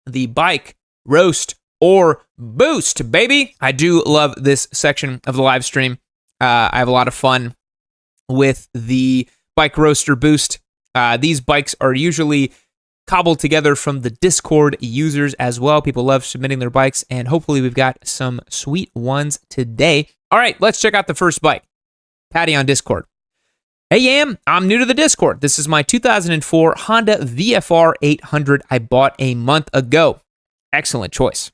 the bike, roast, or boost, baby. I do love this section of the live stream. I have a lot of fun with the bike roaster boost. These bikes are usually cobbled together from the Discord users as well. People love submitting their bikes, and hopefully we've got some sweet ones today. All right, let's check out the first bike. Patty on Discord. Hey Yam, I'm new to the Discord. This is my 2004 Honda VFR 800 I bought a month ago. Excellent choice.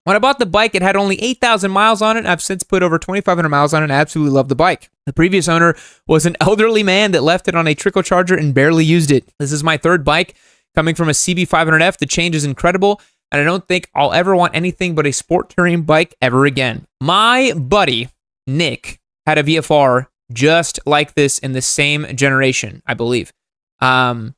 When I bought the bike, it had only 8,000 miles on it. I've since put over 2,500 miles on it and I absolutely love the bike. The previous owner was an elderly man that left it on a trickle charger and barely used it. This is my third bike. Coming from a CB500F, the change is incredible, and I don't think I'll ever want anything but a sport touring bike ever again. My buddy, Nick, had a VFR just like this in the same generation, I believe. Nothing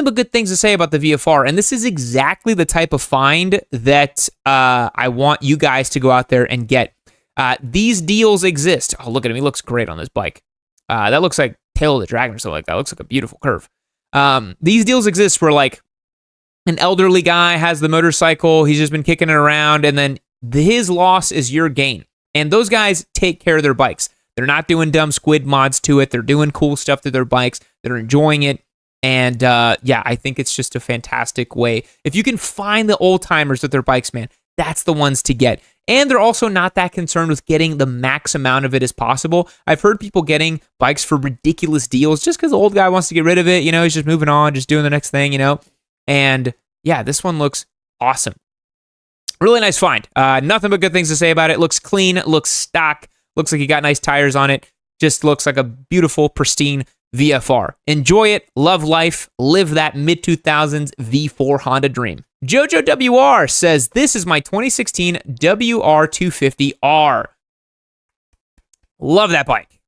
but good things to say about the VFR, and this is exactly the type of find that I want you guys to go out there and get. These deals exist. Oh, look at him. He looks great on this bike. That looks like Tail of the Dragon or something like that. Looks like a beautiful curve. These deals exist where, like, an elderly guy has the motorcycle, he's just been kicking it around, and then his loss is your gain. And those guys take care of their bikes. They're not doing dumb squid mods to it. They're doing cool stuff to their bikes. They're enjoying it. And yeah, I think it's just a fantastic way. If you can find the old timers with their bikes, man, that's the ones to get. And they're also not that concerned with getting the max amount of it as possible. I've heard people getting bikes for ridiculous deals just because the old guy wants to get rid of it. You know, he's just moving on, just doing the next thing, you know. And yeah, this one looks awesome. Really nice find. Nothing but good things to say about it. Looks clean, looks stock, looks like you got nice tires on it. Just looks like a beautiful, pristine VFR. Enjoy it, love life, live that mid-2000s V4 Honda dream. Jojo WR says, this is my 2016 WR250R. Love that bike.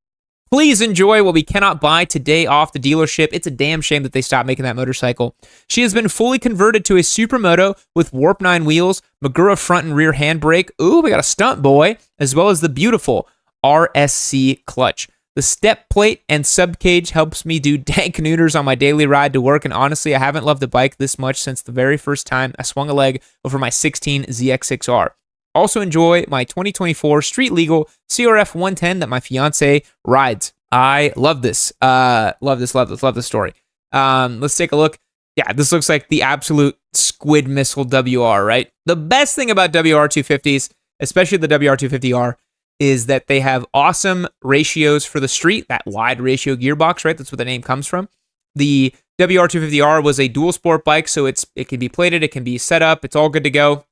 Please enjoy what we cannot buy today off the dealership. It's a damn shame that they stopped making that motorcycle. She has been fully converted to a supermoto with Warp 9 wheels, Magura front and rear handbrake. Ooh, we got a stunt boy, as well as the beautiful RSC clutch. The step plate and subcage helps me do dank neuters on my daily ride to work, and honestly, I haven't loved the bike this much since the very first time I swung a leg over my 16 ZX-6R. Also enjoy my 2024 street legal CRF 110 that my fiance rides. I love this. Love this story. Let's take a look. Yeah, this looks like the absolute squid missile WR, right? The best thing about WR250s, especially the WR250R, is that they have awesome ratios for the street, that wide ratio gearbox, right? That's where the name comes from. The WR250R was a dual sport bike, so it can be plated, it can be set up, it's all good to go.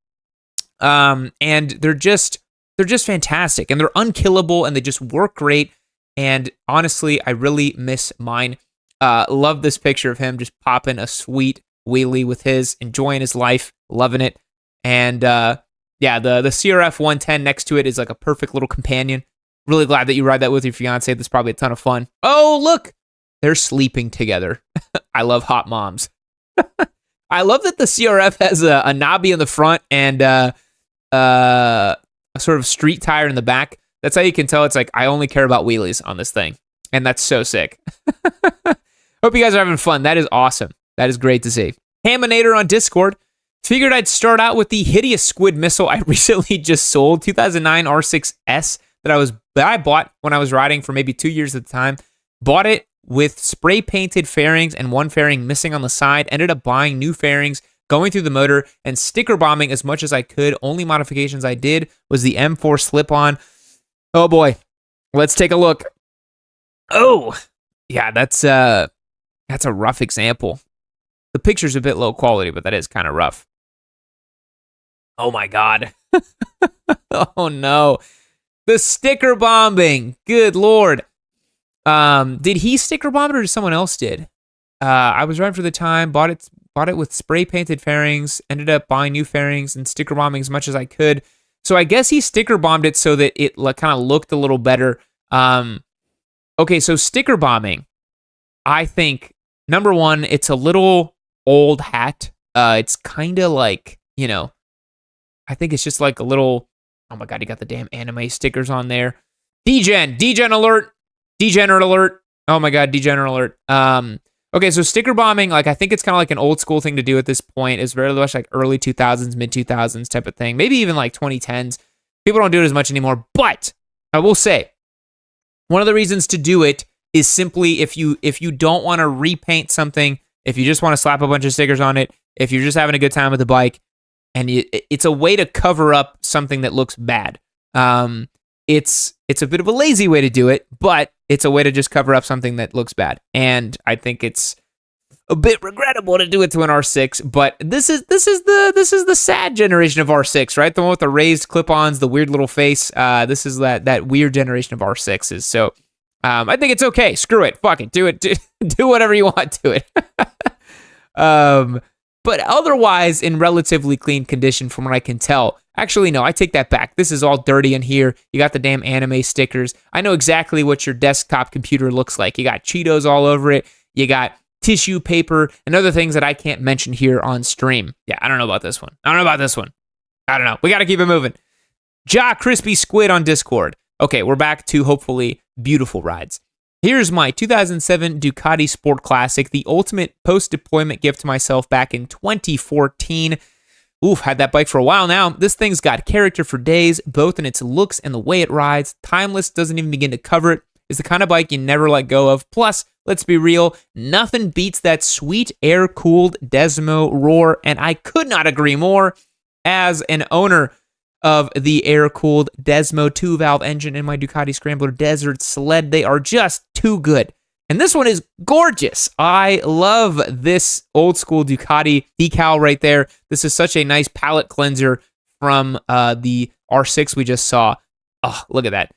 And they're just fantastic, and they're unkillable, and they just work great. And honestly, I really miss mine. Love this picture of him just popping a sweet wheelie with his, enjoying his life, loving it. And yeah, the CRF 110 next to it is like a perfect little companion. Really glad that you ride that with your fiance. That's probably a ton of fun. Oh, look, they're sleeping together. I love hot moms. I love that the CRF has a knobby in the front and a sort of street tire in the back. That's how you can tell it's like, I only care about wheelies on this thing. And that's so sick. Hope you guys are having fun. That is awesome. That is great to see. Haminator on Discord. Figured I'd start out with the hideous squid missile I recently just sold, 2009 R6S that I bought when I was riding for maybe 2 years at the time. Bought it with spray painted fairings and one fairing missing on the side. Ended up buying new fairings, going through the motor, and sticker bombing as much as I could. Only modifications I did was the M4 slip-on. Oh boy, let's take a look. Oh, yeah, that's a rough example. The picture's a bit low quality, but that is kind of rough. Oh my God. Oh no. The sticker bombing. Good Lord. Did he sticker bomb it or someone else did? I was riding for the time, bought it with spray painted fairings, ended up buying new fairings and sticker bombing as much as I could. So I guess he sticker bombed it so that it kind of looked a little better. Okay, so sticker bombing, I think, number one, it's a little old hat. It's kind of like, you know, I think it's just like a little, oh my God, you got the damn anime stickers on there. Degen alert, degenerate alert. Oh my God, degenerate alert. Okay, so sticker bombing, like I think it's kind of like an old school thing to do at this point. It's very much like early 2000s, mid 2000s type of thing. Maybe even like 2010s. People don't do it as much anymore. But I will say, one of the reasons to do it is simply if you don't want to repaint something, if you just want to slap a bunch of stickers on it, if you're just having a good time with the bike, and it's a way to cover up something that looks bad. It's a bit of a lazy way to do it, but it's a way to just cover up something that looks bad. And I think it's a bit regrettable to do it to an R6, but this is the sad generation of R6, right? The one with the raised clip-ons, the weird little face. This is that weird generation of R6s. So I think it's okay. Screw it. Fuck it. Do it. Do whatever you want to it. But otherwise, in relatively clean condition from what I can tell. Actually, no, I take that back. This is all dirty in here. You got the damn anime stickers. I know exactly what your desktop computer looks like. You got Cheetos all over it. You got tissue paper and other things that I can't mention here on stream. Yeah, I don't know about this one. I don't know. We got to keep it moving. Ja Crispy Squid on Discord. Okay, we're back to hopefully beautiful rides. Here's my 2007 Ducati Sport Classic, the ultimate post-deployment gift to myself back in 2014. Oof, had that bike for a while now. This thing's got character for days, both in its looks and the way it rides. Timeless doesn't even begin to cover it. It's the kind of bike you never let go of. Plus, let's be real, nothing beats that sweet air-cooled Desmo roar, and I could not agree more. As an owner of the air-cooled Desmo 2-valve engine in my Ducati Scrambler Desert Sled, they are just too good. And this one is gorgeous. I love this old school Ducati decal right there. This is such a nice palette cleanser from the R6 we just saw. Oh, look at that.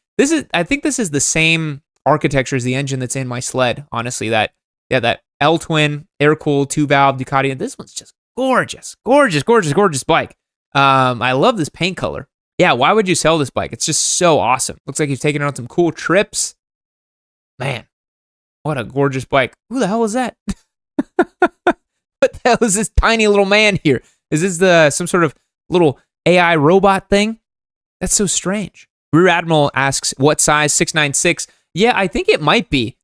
I think this is the same architecture as the engine that's in my sled. Honestly, that L-twin air-cooled 2-valve Ducati. And this one's just gorgeous. Gorgeous bike. I love this paint color. Yeah, why would you sell this bike? It's just so awesome. Looks like you've taken it on some cool trips. Man. What a gorgeous bike. Who the hell is that? What the hell is this tiny little man here? Is this some sort of little AI robot thing? That's so strange. Rear Admiral asks, what size? 696. Yeah, I think it might be.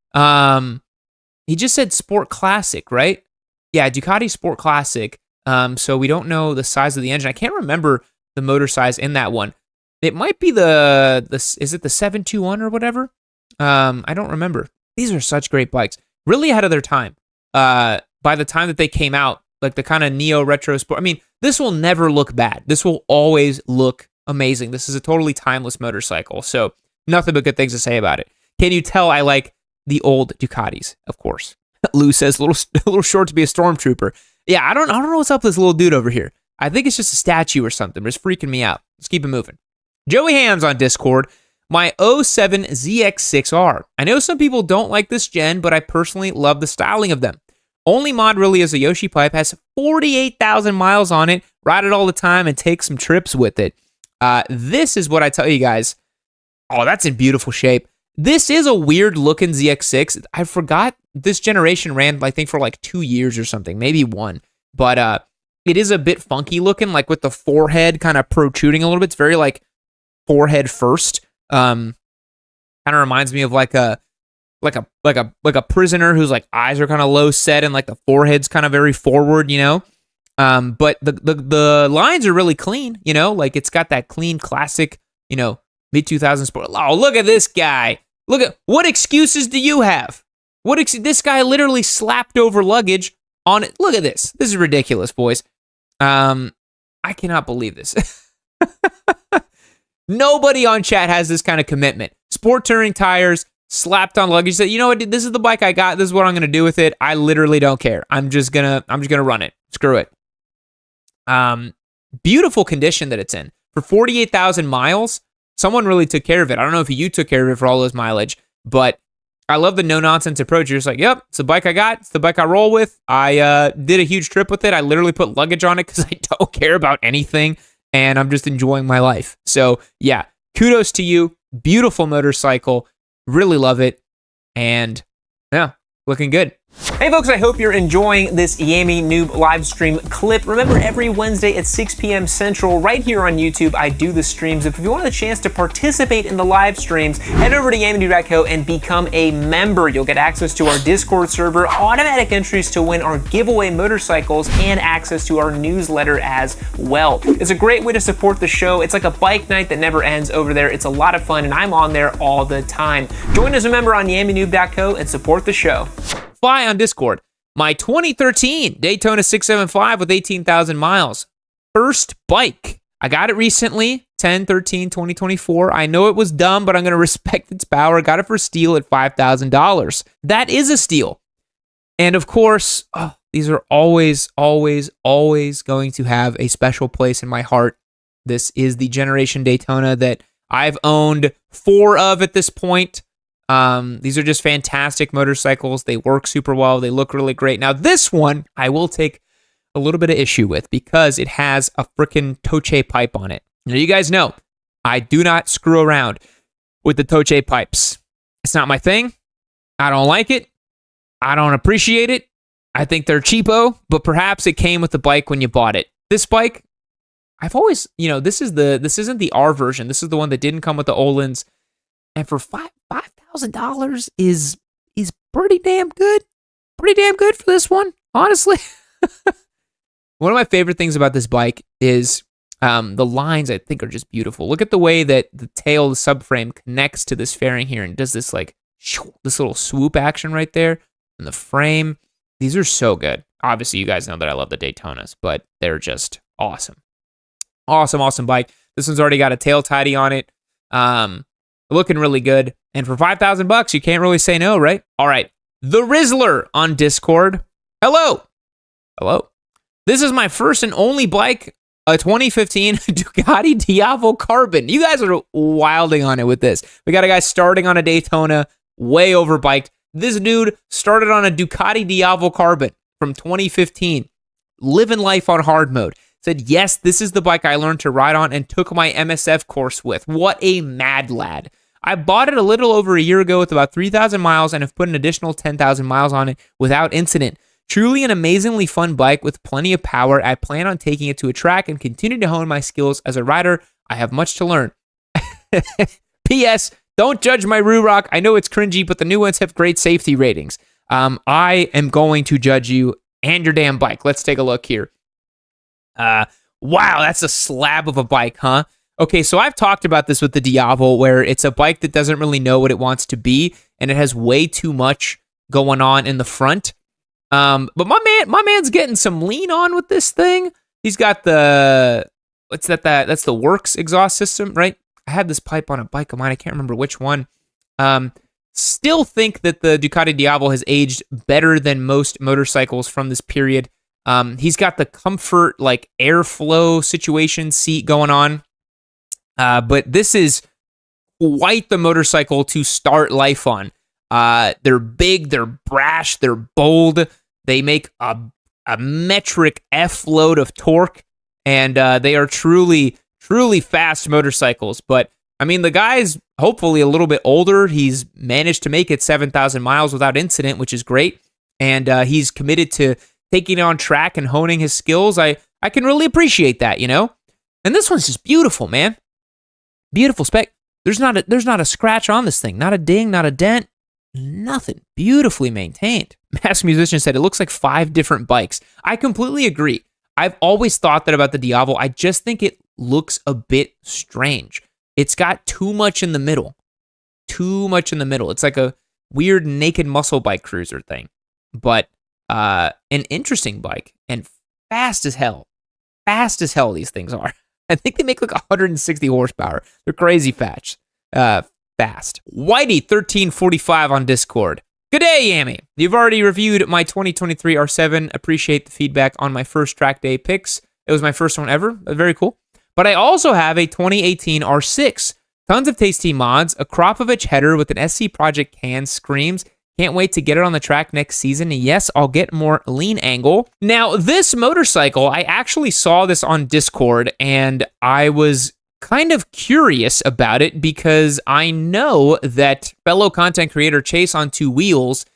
He just said Sport Classic, right? Yeah, Ducati Sport Classic. So we don't know the size of the engine. I can't remember the motor size in that one. It might be is it the 721 or whatever? I don't remember. These are such great bikes. Really ahead of their time. By the time that they came out, like the kind of neo-retro sport. I mean, this will never look bad. This will always look amazing. This is a totally timeless motorcycle. So nothing but good things to say about it. Can you tell I like the old Ducatis? Of course. Lou says, a little short to be a stormtrooper. Yeah, I don't know what's up with this little dude over here. I think it's just a statue or something, but it's freaking me out. Let's keep it moving. Joey Hams on Discord. My 07 ZX-6R. I know some people don't like this gen, but I personally love the styling of them. Only mod really is a Yoshi pipe, has 48,000 miles on it, ride it all the time, and take some trips with it. This is what I tell you guys. Oh, that's in beautiful shape. This is a weird looking ZX6. I forgot this generation ran, I think, for like 2 years or something, maybe one. But it is a bit funky looking, like with the forehead kind of protruding a little bit. It's very like forehead first. Kind of reminds me of like a prisoner whose like eyes are kind of low set and like the forehead's kind of very forward, you know. But the lines are really clean, you know, like it's got that clean classic, you know, mid-2000s sport. Oh, look at this guy. Look at what excuses do you have? This guy literally slapped over luggage on it. Look at this. This is ridiculous, boys. I cannot believe this. Nobody on chat has this kind of commitment. Sport touring tires, slapped on luggage. Said, you know what? This is the bike I got. This is what I'm gonna do with it. I literally don't care. I'm just gonna run it. Screw it. Beautiful condition that it's in for 48,000 miles. Someone really took care of it. I don't know if you took care of it for all those mileage, but I love the no-nonsense approach. You're just like, yep, it's the bike I got. It's the bike I roll with. I did a huge trip with it. I literally put luggage on it because I don't care about anything, and I'm just enjoying my life. So, yeah, kudos to you. Beautiful motorcycle. Really love it. And, yeah, looking good. Hey folks, I hope you're enjoying this Yammie Noob Livestream clip. Remember, every Wednesday at 6 p.m. Central, right here on YouTube, I do the streams. If you want a chance to participate in the live streams, head over to yammie-noob.co and become a member. You'll get access to our Discord server, automatic entries to win our giveaway motorcycles, and access to our newsletter as well. It's a great way to support the show. It's like a bike night that never ends over there. It's a lot of fun, and I'm on there all the time. Join as a member on yammie-noob.co and support the show. Fly on Discord. My 2013 Daytona 675 with 18,000 miles. First bike. I got it recently, 10/13/2024. I know it was dumb, but I'm going to respect its power. Got it for steal at $5,000. That is a steal. And of course, these are always, always, always going to have a special place in my heart. This is the Generation Daytona that I've owned 4 of at this point. These are just fantastic motorcycles. They work super well. They look really great. Now, this one I will take a little bit of issue with because it has a freaking Toche pipe on it. Now, you guys know I do not screw around with the Toche pipes. It's not my thing. I don't like it. I don't appreciate it. I think they're cheapo, but perhaps it came with the bike when you bought it. This bike, I've always, this isn't the R version. This is the one that didn't come with the Öhlins. And for $5,000 is pretty damn good. Pretty damn good for this one, honestly. One of my favorite things about this bike is the lines, I think, are just beautiful. Look at the way that the tail, the subframe, connects to this fairing here and does this this little swoop action right there. And the frame, these are so good. Obviously, you guys know that I love the Daytonas, but they're just awesome. Awesome, awesome bike. This one's already got a tail tidy on it. Looking really good. And for $5,000, you can't really say no, right? All right. The Rizzler on Discord. Hello. Hello. This is my first and only bike, a 2015 Ducati Diavel Carbon. You guys are wilding on it with this. We got a guy starting on a Daytona, way overbiked. This dude started on a Ducati Diavel Carbon from 2015, living life on hard mode. Said, yes, this is the bike I learned to ride on and took my MSF course with. What a mad lad. I bought it a little over a year ago with about 3,000 miles and have put an additional 10,000 miles on it without incident. Truly an amazingly fun bike with plenty of power. I plan on taking it to a track and continue to hone my skills as a rider. I have much to learn. P.S. Don't judge my Roo-Rock. I know it's cringy, but the new ones have great safety ratings. I am going to judge you and your damn bike. Let's take a look here. Wow, that's a slab of a bike, huh? Okay, so I've talked about this with the Diavel, where it's a bike that doesn't really know what it wants to be, and it has way too much going on in the front. But my man's getting some lean on with this thing. He's got the that's the Works exhaust system, right? I had this pipe on a bike of mine. I can't remember which one. Still think that the Ducati Diavel has aged better than most motorcycles from this period. He's got the comfort, airflow situation seat going on. But this is quite the motorcycle to start life on. They're big, they're brash, they're bold. They make a metric F load of torque, and they are truly, truly fast motorcycles. But I mean, the guy's hopefully a little bit older. He's managed to make it 7,000 miles without incident, which is great. And he's committed to taking it on track and honing his skills. I can really appreciate that, And this one's just beautiful, man. Beautiful spec. There's not a scratch on this thing. Not a ding, not a dent, nothing. Beautifully maintained. Mask Musician said it looks like 5 different bikes. I completely agree. I've always thought that about the Diavel. I just think it looks a bit strange. It's got too much in the middle. Too much in the middle. It's like a weird naked muscle bike cruiser thing. But an interesting bike and fast as hell. Fast as hell these things are. I think they make 160 horsepower. They're crazy fast. Fast. Whitey1345 on Discord. Good day, Yammie. You've already reviewed my 2023 R7. Appreciate the feedback on my first track day picks. It was my first one ever. Very cool. But I also have a 2018 R6. Tons of tasty mods, a Kropovich header with an SC Project can, screams. Can't wait to get it on the track next season. And yes, I'll get more lean angle. Now, this motorcycle, I actually saw this on Discord, and I was kind of curious about it because I know that fellow content creator Chase on Two Wheels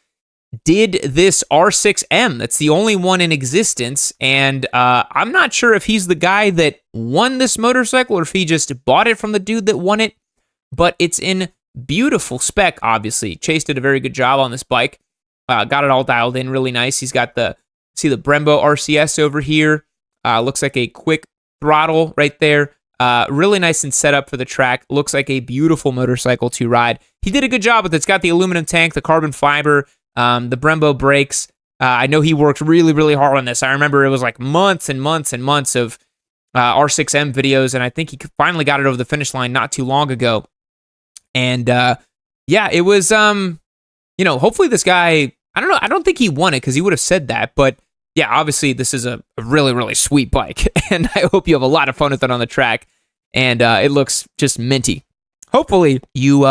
did this R6M. That's the only one in existence, and I'm not sure if he's the guy that won this motorcycle or if he just bought it from the dude that won it, but it's in beautiful spec, obviously. Chase did a very good job on this bike. Got it all dialed in really nice. He's got the Brembo RCS over here. Looks like a quick throttle right there. Really nice and set up for the track. Looks like a beautiful motorcycle to ride. He did a good job with it. It's got the aluminum tank, the carbon fiber, the Brembo brakes. I know he worked really, really hard on this. I remember it was like months and months and months of R6M videos, and I think he finally got it over the finish line not too long ago. And yeah, it was, hopefully this guy, I don't know, I don't think he won it because he would have said that, but yeah, obviously this is a really, really sweet bike, and I hope you have a lot of fun with it on the track, and it looks just minty. Hopefully you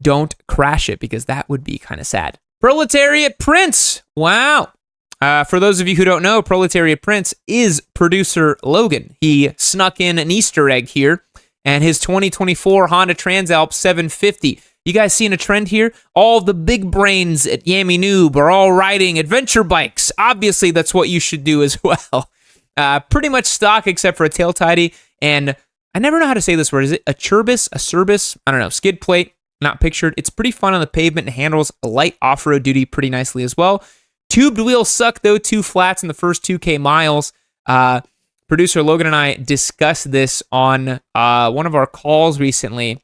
don't crash it, because that would be kind of sad. Proletariat Prince, wow. For those of you who don't know, Proletariat Prince is producer Logan. He snuck in an Easter egg here, and his 2024 Honda TransAlp 750. You guys seeing a trend here? All the big brains at Yammie Noob are all riding adventure bikes. Obviously, that's what you should do as well. Pretty much stock except for a tail tidy, and I never know how to say this word. Is it a Cerbis? A Cerbis? I don't know. Skid plate, not pictured. It's pretty fun on the pavement and handles light off-road duty pretty nicely as well. Tubed wheels suck, though. 2 flats in the first 2K miles. Producer Logan and I discussed this on one of our calls recently.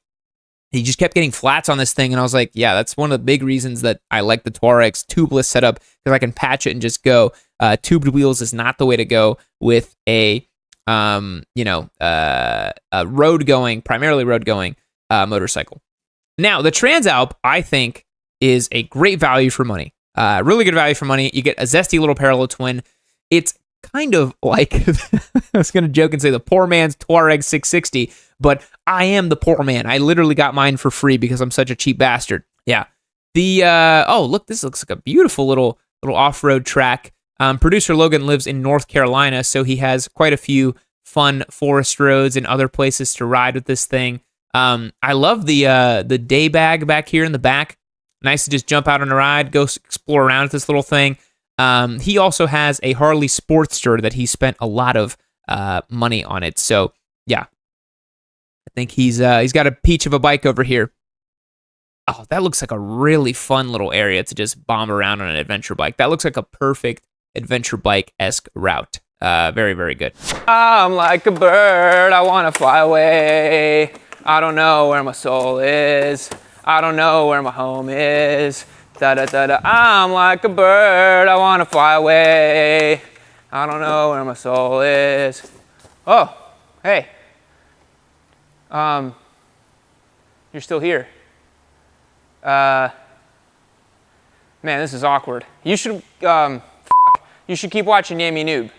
He just kept getting flats on this thing, and I was like, yeah, that's one of the big reasons that I like the Touareg's tubeless setup, because I can patch it and just go. Tubed wheels is not the way to go with a primarily road-going motorcycle. Now, the TransAlp, I think, is a great value for money. Really good value for money. You get a zesty little parallel twin. It's kind of like, I was going to joke and say the poor man's Touareg 660, but I am the poor man. I literally got mine for free because I'm such a cheap bastard. Yeah. Oh, look, this looks like a beautiful little off-road track. Producer Logan lives in North Carolina, so he has quite a few fun forest roads and other places to ride with this thing. I love the day bag back here in the back. Nice to just jump out on a ride, go explore around with this little thing. He also has a Harley Sportster that he spent a lot of money on it. So yeah, I think he's got a peach of a bike over here. Oh, that looks like a really fun little area to just bomb around on an adventure bike. That looks like a perfect adventure bike-esque route. Very, very good. I'm like a bird, I want to fly away. I don't know where my soul is. I don't know where my home is. Da da da da. I'm like a bird, I want to fly away. I don't know where my soul is. Oh, hey. You're still here. Man, this is awkward. You should, you should keep watching Yammie Noob.